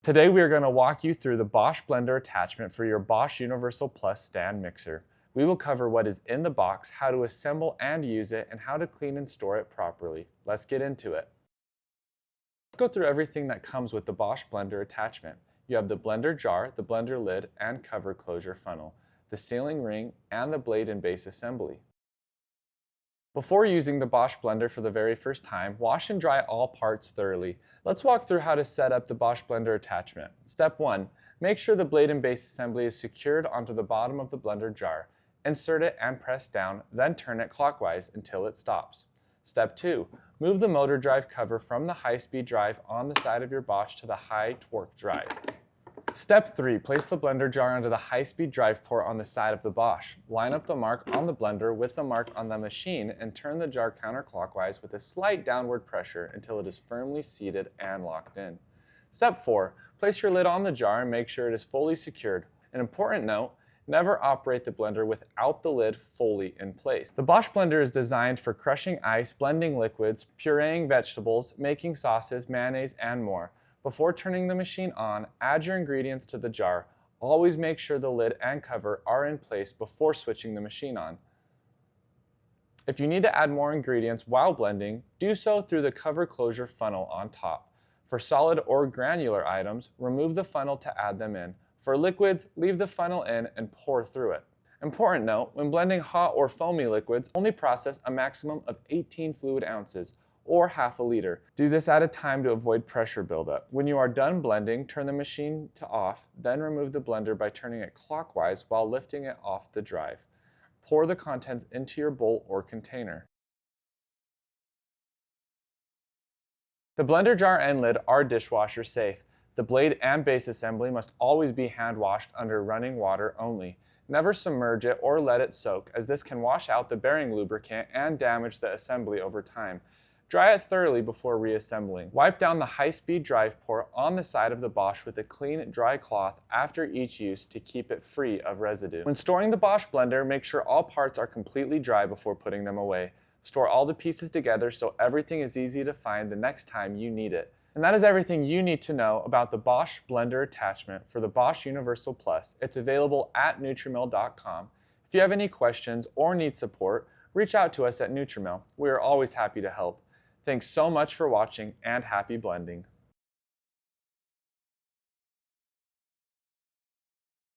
Today we are going to walk you through the Bosch Blender attachment for your Bosch Universal Plus stand mixer. We will cover what is in the box, how to assemble and use it, and how to clean and store it properly. Let's get into it. Let's go through everything that comes with the Bosch Blender attachment. You have the blender jar, the blender lid, and cover closure funnel, the sealing ring, and the blade and base assembly. Before using the Bosch Blender for the very first time, wash and dry all parts thoroughly. Let's walk through how to set up the Bosch Blender attachment. Step 1. Make sure the blade and base assembly is secured onto the bottom of the blender jar. Insert it and press down, then turn it clockwise until it stops. Step 2. Move the motor drive cover from the high-speed drive on the side of your Bosch to the high torque drive. Step 3. Place the blender jar onto the high-speed drive port on the side of the Bosch. Line up the mark on the blender with the mark on the machine and turn the jar counterclockwise with a slight downward pressure until it is firmly seated and locked in. Step 4. Place your lid on the jar and make sure it is fully secured. An important note, never operate the blender without the lid fully in place. The Bosch Blender is designed for crushing ice, blending liquids, pureeing vegetables, making sauces, mayonnaise, and more. Before turning the machine on, add your ingredients to the jar. Always make sure the lid and cover are in place before switching the machine on. If you need to add more ingredients while blending, do so through the cover closure funnel on top. For solid or granular items, remove the funnel to add them in. For liquids, leave the funnel in and pour through it. Important note, when blending hot or foamy liquids, only process a maximum of 18 fluid ounces, or half a liter. Do this at a time to avoid pressure buildup. When you are done blending, turn the machine to off, then remove the blender by turning it clockwise while lifting it off the drive. Pour the contents into your bowl or container. The blender jar and lid are dishwasher safe. The blade and base assembly must always be hand washed under running water only. Never submerge it or let it soak, as this can wash out the bearing lubricant and damage the assembly over time. Dry it thoroughly before reassembling. Wipe down the high-speed drive port on the side of the Bosch with a clean, dry cloth after each use to keep it free of residue. When storing the Bosch Blender, make sure all parts are completely dry before putting them away. Store all the pieces together so everything is easy to find the next time you need it. And that is everything you need to know about the Bosch Blender attachment for the Bosch Universal Plus. It's available at NutriMill.com. If you have any questions or need support, reach out to us at NutriMill. We are always happy to help. Thanks so much for watching and happy blending.